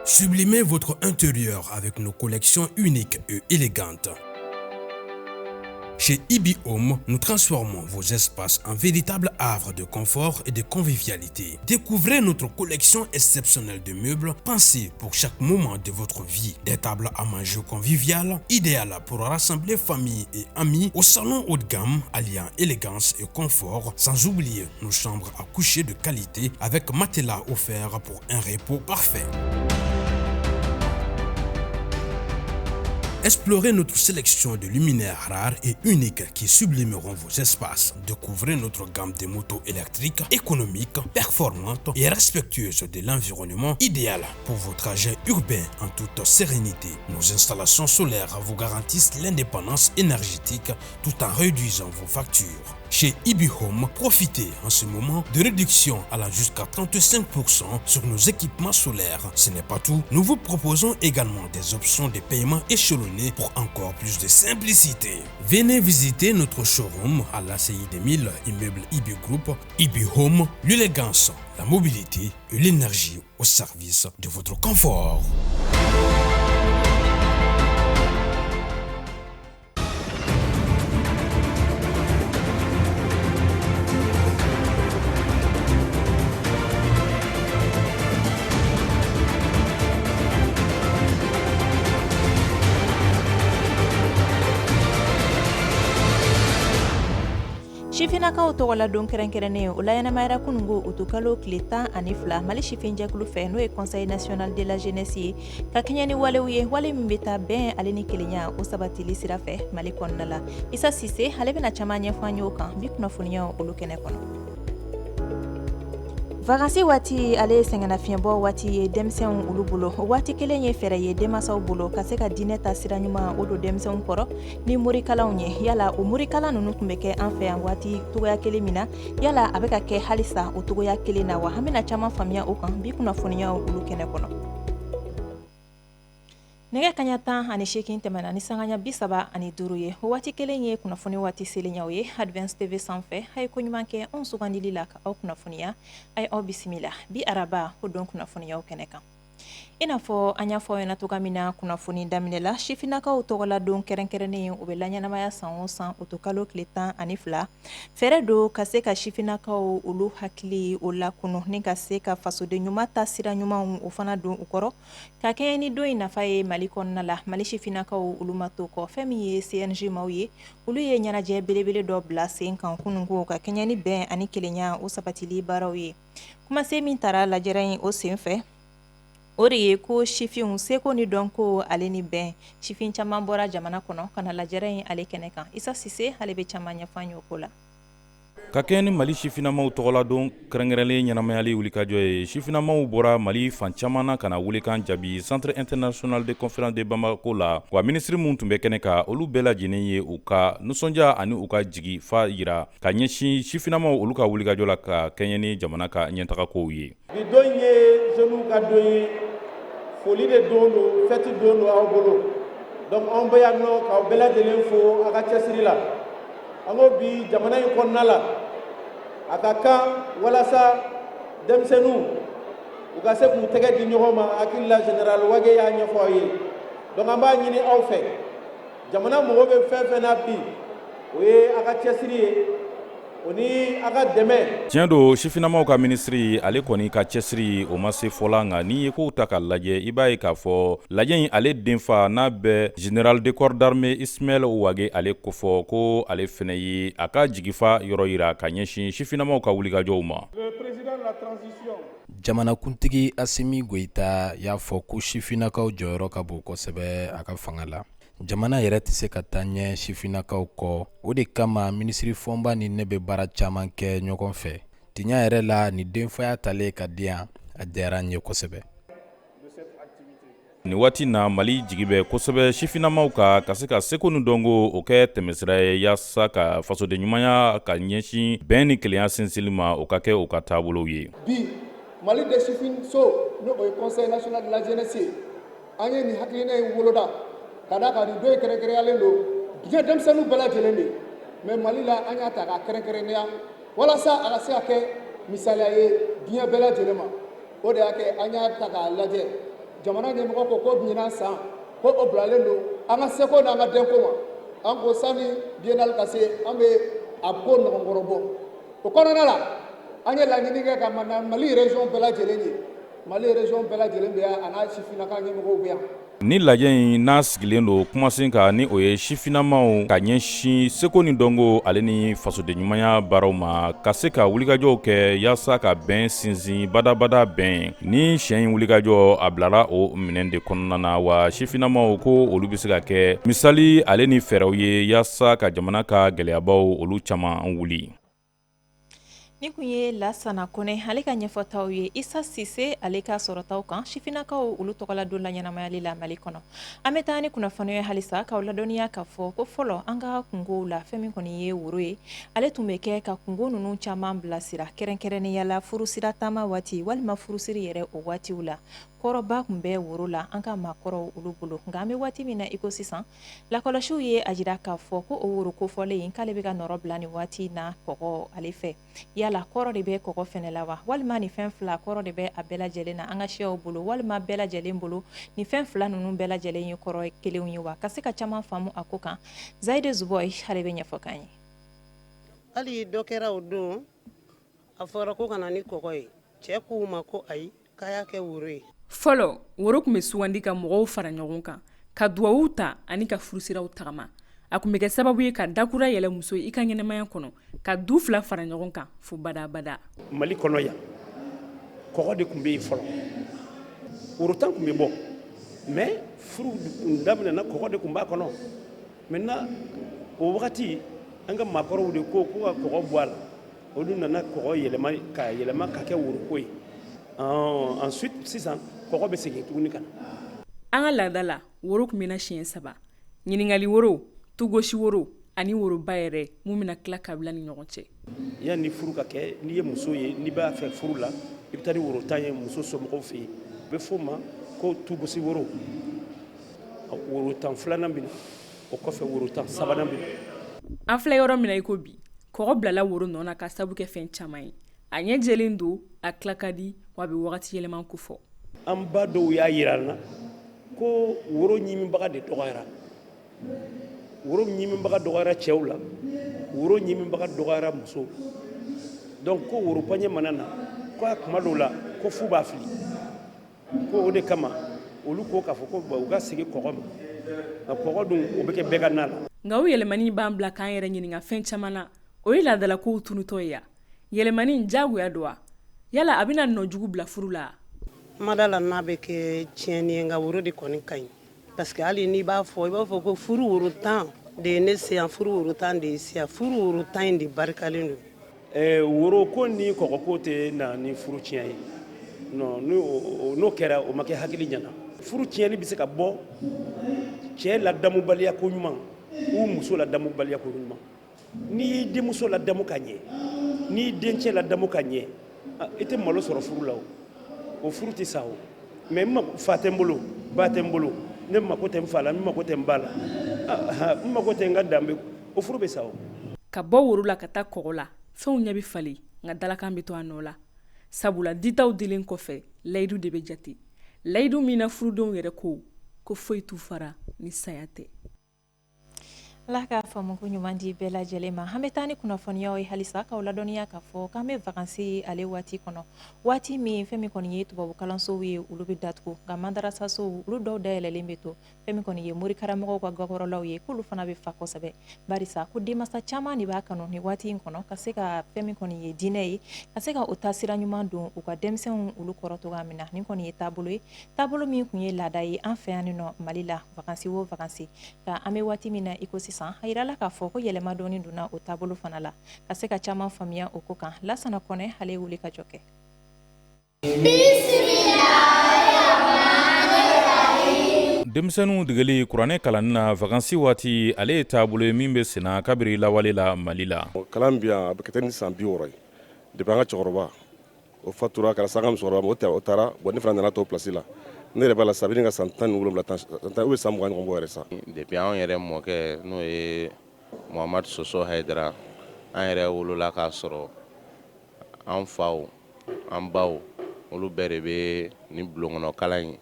Sublimez votre intérieur avec nos collections uniques et élégantes. Chez Ibi Home, nous transformons vos espaces en véritables havres de confort et de convivialité. Découvrez notre collection exceptionnelle de meubles pensés pour chaque moment de votre vie. Des tables à manger conviviales, idéales pour rassembler famille et amis, au salon haut de gamme alliant élégance et confort, sans oublier nos chambres à coucher de qualité avec matelas offerts pour un repos parfait. Explorez notre sélection de luminaires rares et uniques qui sublimeront vos espaces. Découvrez notre gamme de motos électriques, économiques, performantes et respectueuses de l'environnement, idéales pour vos trajets urbains en toute sérénité. Nos installations solaires vous garantissent l'indépendance énergétique tout en réduisant vos factures. Chez Ibi Home, profitez en ce moment de réductions allant jusqu'à 35% sur nos équipements solaires. Ce n'est pas tout, nous vous proposons également des options de paiement échelonnées pour encore plus de simplicité. Venez visiter notre showroom à l'ACI 2000, immeuble Ibi Group. Ibi Home, l'élégance, la mobilité et l'énergie au service de votre confort. Shifinakaw tɔgɔla don kɛrɛnkɛrɛnnen o la ɲɛnamayara kunungo o to kalo tile 12 Mali sifin jɛkulu fɛ n'o ye Conseil national de la jeunesse ye ka kɛɲɛ ni walew ye wale min bɛ taa bɛn ale ni kelenya o sabatili sira fɛ Mali kɔnɔna la. Isa Sise ale bɛna caman ɲɛfɔ an ye o kan bi kunnafoniyaw olu kɛnɛ kɔnɔ. Vacances waati ale ye sɛngɛnnafiɲɛbɔ waati ye denmisɛnw olu bolo waati kelen ye fɛɛrɛ ye denmansaw bolo ka se ka diinɛ ta sira ɲuman o don denmisɛnw kɔrɔ ni morikalanw ye yala o morikalan ninnu tun bɛ kɛ an fɛ yan waati togoya kelen min na yala a bɛ ka kɛ halisa o togoya kelen na wa an bɛna caman faamuya o kan bi kunnafoniyaw olu kɛnɛ kɔnɔ. Nɛgɛ kaɲa 18 tɛmɛna ni sanganya 35 ye o waati kelen ye kunnafoni waati selenyaw ye Advance TV sanfɛ a ye ko ɲuman kɛ anw sugandili la ka aw kunnafoniya a ye aw bisimila bi araba ko don kunnafoniyaw kɛnɛ kan. I n'a fɔ an y'a fɔ ɲɛna toga min na kunnafoni daminɛ la sifinakaw tɔgɔla don kɛrɛnkɛrɛnnen o bɛ laɲɛnamaya san o san o to kalo tile 12 fɛɛrɛ do ka se ka sifinakaw olu hakili o lakunu ni ka se ka fasoden ɲuman ta sira ɲumanw o fana don u kɔrɔ ka kɛɲɛ ni don in nafa ye Mali kɔnɔna la Mali sifinakaw olu ma to kɔ fɛn min ye CNG maw ye olu ye ɲɛnajɛ belebele dɔ bila sen kan kunungo ka kɛɲɛ ni bɛn ani kelenya o sabatili baaraw ye kumasen min tara lajɛra in o sen fɛ o de ye ko sifinw seko ni dɔnko ale ni bɛn sifin caman bɔra jamana kɔnɔ ka na lajɛra in ale kɛnɛ kan Isa Sise ale bɛ caman ɲɛfɔ an ye o ko la. Ka kɛ ni Mali sifinamaw tɔgɔla don kɛrɛnkɛrɛnlen ɲɛnamayali wulikajɔ ye sifinamaw bɔra Mali fan caman na ka na wulikan jaabi Centre international de conférence de Bamako la wa minisiri mun tun bɛ kɛnɛ ka olu bɛɛ lajɛlen ye u ka nusɔndiya ani u ka jigi fa yira ka ɲɛsin sifinamaw olu ka wulikajɔ la ka kɛɲɛ ni jamana ka ɲɛtagakow ye. Bi don ye jeunes ka don ye foli de don do fête don do aw bolo donc an bɛ yan nɔ k'aw bɛɛ lajɛlen fo a ka cɛsiri la an ko bi jamana in kɔnɔna la a ka kan walasa denmisɛnninw u ka se k'u tɛgɛ di ɲɔgɔn ma hakili la général Wage y'a ɲɛfɔ aw ye donc an b'a ɲini aw fɛ jamana mɔgɔ bɛ fɛn fɛn na bi o ye a ka cɛsiri ye o ni a ka dɛmɛ. Tiɲɛ do sifinamaw ka minisiri ale kɔni ka cɛsiri o ma se fɔla nka n'i ye kow ta ka lajɛ i b'a ye k'a fɔ lajɛ in ale denfa n'a bɛ général de corps d'armée Ismaël Wage ale kofɔ ko ale fɛnɛ ye a ka jigifa yɔrɔ yira ka ɲɛsin sifinamaw ka wulikajɔw ma. Jamanakuntigi Asimi Goïta y'a fɔ ko sifinakaw jɔyɔrɔ ka bon kosɛbɛ a ka fanga la. Jamana yɛrɛ tɛ se ka taa ɲɛ sifinakaw kɔ o de kama minisiri fɔnba ni ne bɛ baara caman kɛ ɲɔgɔn fɛ tiɲɛ yɛrɛ la ni denfaya talen ka di yan a diyara n ye kosɛbɛ. Ni waati na Mali jigi bɛ kosɛbɛ sifinamaw ka se ka seko ni dɔnko o kɛ tɛmɛsira ye yaasa ka fasoden ɲumanya ka ɲɛsin bɛn ni kelenya sinsinli ma o ka kɛ o ka taabolow ye. Bi Mali de sifin so n'o ye Conseil national de la jeunesse ye an ye nin hakilina in woloda ka da ka nin don kɛrɛnkɛrɛnyalen don diɲɛ denmisɛnninw bɛɛ lajɛlen de mais Mali la an y'a ta ka kɛrɛnkɛrɛnya walasa a ka se ka kɛ misaliya ye diɲɛ bɛɛ lajɛlen ma o de y'a kɛ an y'a ta k'a lajɛ jamana ɲɛmɔgɔ ko ko ɲinan san ko o bilalen don an ka seko n'an ka denko ma an ko sani biennale ka se an bɛ a ko nɔgɔnkɔrɔ bɔ o kɔnɔna la an ye laɲini kɛ ka Mali région bɛɛ lajɛlen ye Mali région bɛɛ lajɛlen bɛ yan a n'a sifinnaka ɲɛmɔgɔw bɛ yan. Ni lajɛ in n'a sigilen don kumasen kan ni o ye sifinnamaw ka ɲɛsin seko ni dɔnko ale ni fasoden ɲumanya baaraw ma ka se ka wulikajɔw kɛ yaasa ka bɛn sinsin badabada bɛn ni siyɛn in wulikajɔ a bilara o minɛn de kɔnɔna na wa sifinnamaw ko olu bɛ se ka kɛ misali ale ni fɛɛrɛw ye yaasa ka jamana ka gɛlɛyabaw olu caman wuli. Ni kun ye Lasana Kone ale ka ɲɛfɔtaw ye Isa Sise ale ka sɔrɔtaw kan sifinnakaw olu tɔgɔla don la ɲɛnamayali la Mali kɔnɔ. An bɛ taa ni kunnafoniw ye halisa k'aw ladɔnniya k'a fɔ ko fɔlɔ an ka kungow la fɛn min kɔni ye woro ye ale tun bɛ kɛ ka kungo ninnu caman bilasira kɛrɛnkɛrɛnnenya la furusira taama waati walima furusiri yɛrɛ o waatiw la. Kɔrɔba kun bɛ woro la an ka maakɔrɔw olu bolo nka an bɛ waati min na i ko sisan lakɔlɔsiw ye a jira k'a fɔ ko o woro kofɔlen k'ale bɛ ka nɔrɔ bila nin waati na kɔgɔ ale fɛ yala kɔrɔ de bɛ kɔgɔ fɛnɛ la wa walima ni fɛn fila kɔrɔ de bɛ a bɛɛ lajɛlen na an ka siyaw bolo walima bɛɛ lajɛlen bolo ni fɛn fila ninnu bɛɛ lajɛlen ye kɔrɔ kelenw ye wa ka se ka caman faamu a ko kan Zayide Zuboy ale bɛ ɲɛfɔ kan ye. Hali dɔ kɛra o don a fɔra ko kana ni kɔgɔ ye cɛ k'u ma ko ayi k'a y'a kɛ woro ye. Fɔlɔ woro kun bɛ sugandi ka mɔgɔw fara ɲɔgɔn kan ka duwawuw ta ani ka furusiraw tagama a kun bɛ kɛ sababu ye ka dakura yɛlɛ muso i ka ɲɛnɛmaya kɔnɔ ka du fila fara ɲɔgɔn kan fo badabada. Mali kɔnɔ yan kɔgɔ de kun bɛ yen fɔlɔ worotan kun bɛ bɔ mais furu daminɛna kɔgɔ de kun b'a kɔnɔ maintenant o wagati an ka maakɔrɔw de ko ka kɔgɔ bɔ a la olu nana kɔgɔ yɛlɛma ka kɛ woroko ye ensuite sisan kɔgɔ bɛ segin tuguni ka na. An ka laada la woro kun bɛna siɲɛ 3 ɲininkali woro tugosi woro ani woroba yɛrɛ mun bɛna tila kabila ni ɲɔgɔn cɛ. Yani furu ka kɛ n'i ye muso ye n'i b'a fɛ furu la i bɛ taa ni worotan ye muso somɔgɔw fɛ yen u bɛ fɔ o ma ko tugosi woro worotan filanan bɛ na o kɔfɛ worotan sabanan bɛ na. An filɛ yɔrɔ min na i ko bi kɔgɔ bilala woro nɔ na ka sabu kɛ fɛn caman ye a ɲɛ jɛlen don a tila ka di wa a bɛ wagati yɛlɛman ko fɔ. An ba dɔw y'a yira an na ko woro ɲimibaga de dɔgɔyara woro ɲimibaga dɔgɔyara cɛw la woro ɲimibaga dɔgɔyara musow donc ko woro paɲɛ mana na ko a kuma dɔw la ko fu b'a fili ko o de kama olu ko k'a fɔ ko u ka segin kɔgɔ ma a kɔgɔ dun o bɛ kɛ bɛɛ ka na la. Nka o yɛlɛmani b'an bila k'an yɛrɛ ɲininka fɛn caman na o ye laadala kow tunutɔ ye ya yɛlɛmani jagoya don wa yala a bɛna nɔ jugu bila furu la. Mada la n'a bɛ kɛ tiɲɛni ye nka woro de kɔni ka ɲi parce que hali n'i b'a fɔ i b'a fɔ ko furu worotan de ye ne se yan furu worotan de ye se yan furu worotan in de barikalen don. Woro ko ni kɔgɔ ko tɛ na ni furu tiɲɛ ye non n'o kɛra o ma kɛ hakili ɲɛna furu tiɲɛni bɛ se ka bɔ cɛ ladamubaliya ko ɲuman u muso ladamubaliya ko ɲuman n'i y'i denmuso ladamu ka ɲɛ n'i y'i dencɛ ladamu ka ɲɛ i tɛ malo sɔrɔ furu la o furu tɛ sa o mais fa tɛ n bolo ba tɛ n bolo ne mako tɛ n fa la n mako tɛ n ba la n mako tɛ n ka danbe o furu bɛ sa o. Ka bɔ woro la ka taa kɔgɔ la fɛnw ɲɛ bɛ falen nka dalakan bɛ to a nɔ la sabula ditaw dilen kɔfɛ layidu de bɛ jate layidu min na furudenw yɛrɛ ko foyi t'u fara ni saya tɛ. Ala ka faamu ko ɲuman di bɛɛ lajɛlen ma. An bɛ taa ni kunnafoniyaw ye halisa k'aw ladɔnniya k'a fɔ k'an bɛ vacances ale waati kɔnɔ waati min fɛn min kɔni ye tubabu kalansow ye olu bɛ datugu nka mandarasasow olu dɔw dayɛlɛlen bɛ to fɛn min kɔni ye morikaramɔgɔw ka gakɔrɔlaw ye k'olu fana bɛ fa kosɛbɛ barisa ko denmansa caman de b'a kanu ni waati in kɔnɔ ka se ka fɛn min kɔni ye diinɛ ye ka se ka o taasira ɲuman don u ka denmisɛnw olu kɔrɔ cogoya min na nin kɔni ye taabolo ye taabolo min kun ye laada ye an fɛ yan nɔ Mali la vacances o vacances ka an bɛ waati min na i ko sisan a yirala k'a fɔ ko yɛlɛma dɔɔni donna o taabolo fana la ka se ka caman faamuya o ko kan Lasana Kɔnɛ ale wuli ka jɔ kɛ. Denmisɛnninw degeli kuranɛ kalanni na vacances waati ale ye taabolo ye min bɛ senna kabiri lawale la Mali la. Kalan bi yan a bɛ kɛ ni san 60 ye depuis an ka cɛkɔrɔba o fatura kɛra san ka musokɔrɔba o taara bon ne fana nana to place la ne yɛrɛ b'a la sabini ka san 17 ou san 20 ɲɔgɔn bɔ yɛrɛ sa. Depuis an yɛrɛ mɔkɛ n'o ye Muhamadu Soso Hayidara an yɛrɛ wolola k'a sɔrɔ an faw an baw olu bɛɛ de bɛ ni bulonkɔnɔ kalan in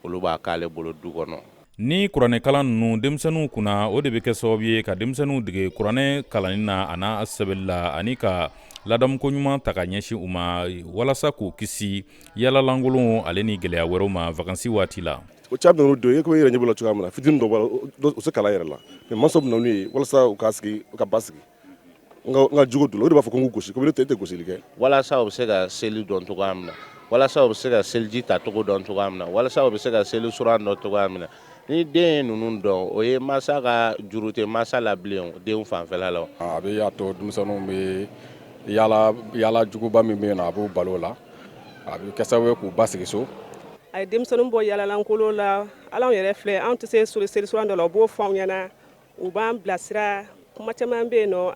olu b'a k'ale bolo du kɔnɔ. Ni kuranɛ kalan ninnu denmisɛnninw kunna o de bɛ kɛ sababu ye ka denmisɛnninw dege kuranɛ kalanni na a n'a sɛbɛnni la ani ka ladamuko ɲuman ta ka ɲɛsin u ma walasa k'u kisi yaalalankolonw ale ni gɛlɛya wɛrɛw ma vacances waati la. O caman ninnu don, e ko i yɛrɛ ɲɛ b'o la cogoya min na, fitinin dɔ b'a la, o se kalan yɛrɛ la. Mais mansaw bɛ na n'u ye walasa u ka sigi, u ka ba sigi. N ka jogo dɔ la, o de b'a fɔ ko n k'u gosi, ko ne tɛ gosili kɛ. Walasa u bɛ se ka seli dɔn cogoya min na, walasa u bɛ se ka seliji ta cogo dɔn cogoya min na, walasa u bɛ se ka seli suran dɔn cogoya min na. Ni den ye ninnu dɔn, o ye masa ka juru tɛ masa la bilen denw fanfɛla la. A bɛ y'a to denmisɛnninw bɛ yaala juguba min bɛ yen nɔ a b'u balo o la, a bɛ kɛ sababu ye k'u basigi so. A ye denmisɛnninw bɔ yaalalankolon la, ala yɛrɛ filɛ anw tɛ se seli suran dɔ la, o b'o fɔ anw ɲɛna, u b'an bilasira, kuma caman bɛ yen nɔ,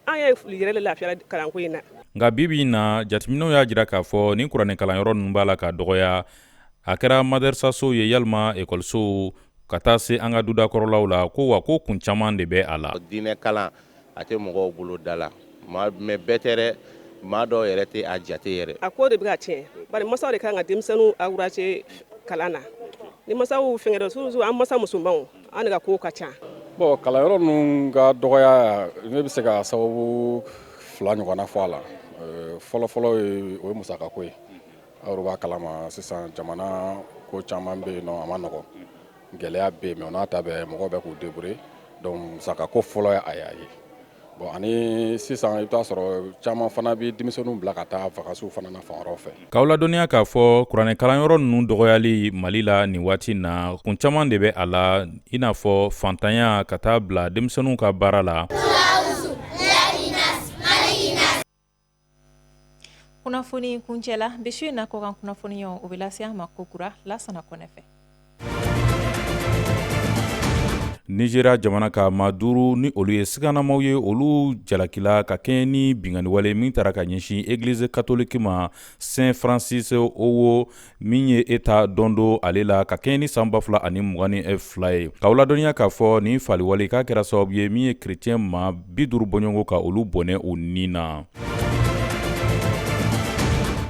an ye yɛrɛ lafiya kalanko in na. Nka bibi in na jateminɛw y'a jira k'a fɔ ni kuranɛ kalanyɔrɔ ninnu b'a la ka dɔgɔya, a kɛra madrasasow ye yalima ekɔlisow ka taa se an ka dudakɔrɔlaw la ko wa ko kun caman de bɛ a la. Diinɛ kalan a tɛ mɔgɔw bolo da la, mais bɛɛ tɛ dɛ, maa dɔw yɛrɛ tɛ a jate yɛrɛ. A ko de bɛ ka tiɲɛ, bari masaw de kan ka denmisɛnninw encourager kalan na. Ni masaw fɛngɛ dɔ surtout an masa musomanw an de ka ko ka ca. Bon kalanyɔrɔ ninnu ka dɔgɔya ne bɛ se ka sababu 2 ɲɔgɔnna fɔ a la. Fɔlɔfɔlɔ o ye musakako ye. Aw b'a kalama sisan jamana ko caman bɛ yen nɔ a ma nɔgɔ. Gɛlɛya bɛ yen mais o n'a ta bɛɛ mɔgɔw bɛ k'u débrouiller donc musakako fɔlɔ ye a y'a ye. Bon ani sisan i bɛ taa sɔrɔ caman fana bɛ denmisɛnninw bila ka taa vacances fana na fan wɛrɛw fɛ. K'aw ladɔnniya k'a fɔ kuranɛ kalanyɔrɔ ninnu dɔgɔyali Mali la nin waati in na kun caman de bɛ a la i n'a fɔ fantanya ka taa bila denmisɛnninw ka baara la. Kunnafoni kuncɛla bi su in na kɔkan kunnafoniyaw o bɛ lase an ma kokura Lasana Kɔnɛ fɛ. Nigeria jamana ka maa 5 ni olu ye siganamaw ye olu jalakila ka kɛɲɛ ni binganiwale min taara ka ɲɛsin Église catholique ma Saint Francis Owo min ye Eta dɔndo ale la ka kɛɲɛ ni san 2022 ye. K'aw ladɔnniya k'a fɔ nin faliwale k'a kɛra sababu ye min ye chrétien ma 50 bɔɲɔgɔnko ka olu bɔnɛ u ni na.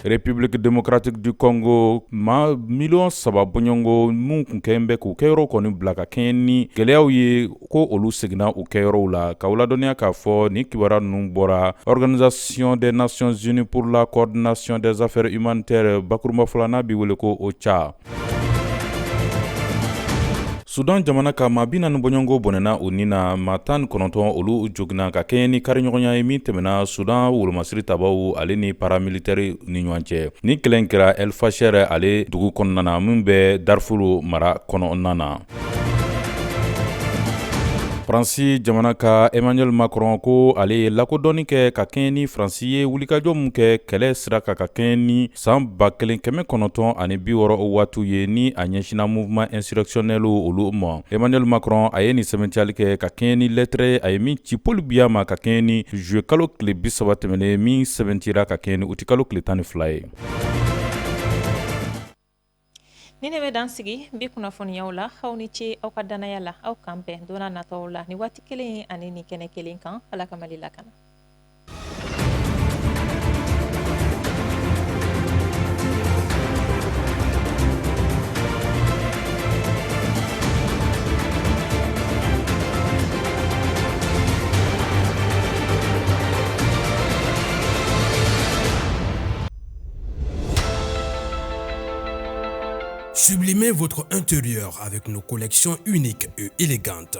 République démocratique du Congo ma 3 millions bɔɲɔngo mun kun kɛn bɛ k'u kɛyɔrɔ kɔni bila ka kɛɲɛ ni gɛlɛyaw ye ko olu seginna u kɛyɔrɔw la. K'aw ladɔnniya k'a fɔ ni kibaruya ninnu bɔra Organisation des Nations Unies pour la coordination des affaires humanitaires bakurunba fɔla n'a bɛ wele ko OCHA. Sudan jamana ka maa 40 bɔɲɔngo bɔnɛna u ni na maa 19 olu joginna ka kɛɲɛ ni kariɲɔgɔnya ye min tɛmɛna Sudan wolomasiri tabaw ale ni paramilitaire ni ɲɔgɔn cɛ. Ni kɛlɛ in kɛra El Fasher ale dugu kɔnɔna na min bɛ Darfur mara kɔnɔna na. Faransi jamana ka Emmanuel Macron ko ale ye lakodɔnni kɛ ka kɛɲɛ ni Faransi ye wulikajɔ mun kɛ kɛlɛ sira kan ka kɛɲɛ ni san 1960 waatiw ye ni a ɲɛsina mouvement insurrectionnel olu ma. Emmanuel Macron a ye nin sɛbɛntiyali kɛ ka kɛɲɛ ni lettre a ye min ci Paul Biya ma ka kɛɲɛ ni juillet kalo tile 30 tɛmɛnen min sɛbɛntira ka kɛɲɛ ni août kalo tile 12 ye. Ni ne bɛ dan sigi bi kunnafoniyaw la aw ni ce aw ka danaya la aw kan bɛn donna nataw la ni waati kelen ani ni kɛnɛ kelen kan Ala ka Mali lakana. Sublimez votre intérieur avec nos collections uniques et élégantes.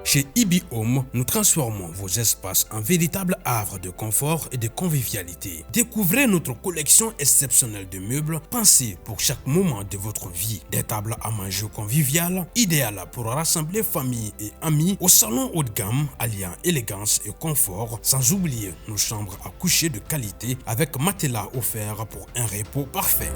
Chez Ibi Home, nous transformons vos espaces en véritables havres de confort et de convivialité. Découvrez notre collection exceptionnelle de meubles pensés pour chaque moment de votre vie. Des tables à manger conviviales, idéales pour rassembler famille et amis au salon haut de gamme, alliant élégance et confort, sans oublier nos chambres à coucher de qualité avec matelas offerts pour un repos parfait.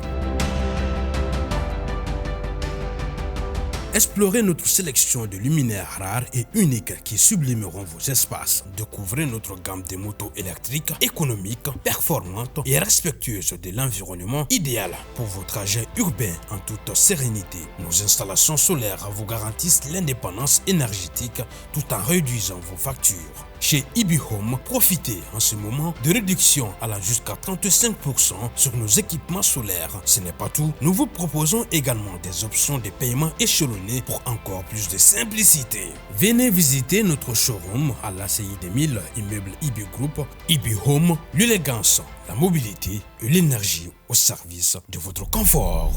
Explorez notre sélection de luminaires rares et uniques qui sublimeront vos espaces. Découvrez notre gamme de motos électriques, économiques, performantes et respectueuses de l'environnement, idéales pour vos trajets urbains en toute sérénité. Nos installations solaires vous garantissent l'indépendance énergétique tout en réduisant vos factures. Chez IBI Home, profitez en ce moment de réductions allant jusqu'à 35% sur nos équipements solaires. Ce n'est pas tout, nous vous proposons également des options de paiement échelonnées pour encore plus de simplicité. Venez visiter notre showroom à l'ACI 2000, immeuble IBI Group. IBI Home, l'élégance, la mobilité et l'énergie au service de votre confort.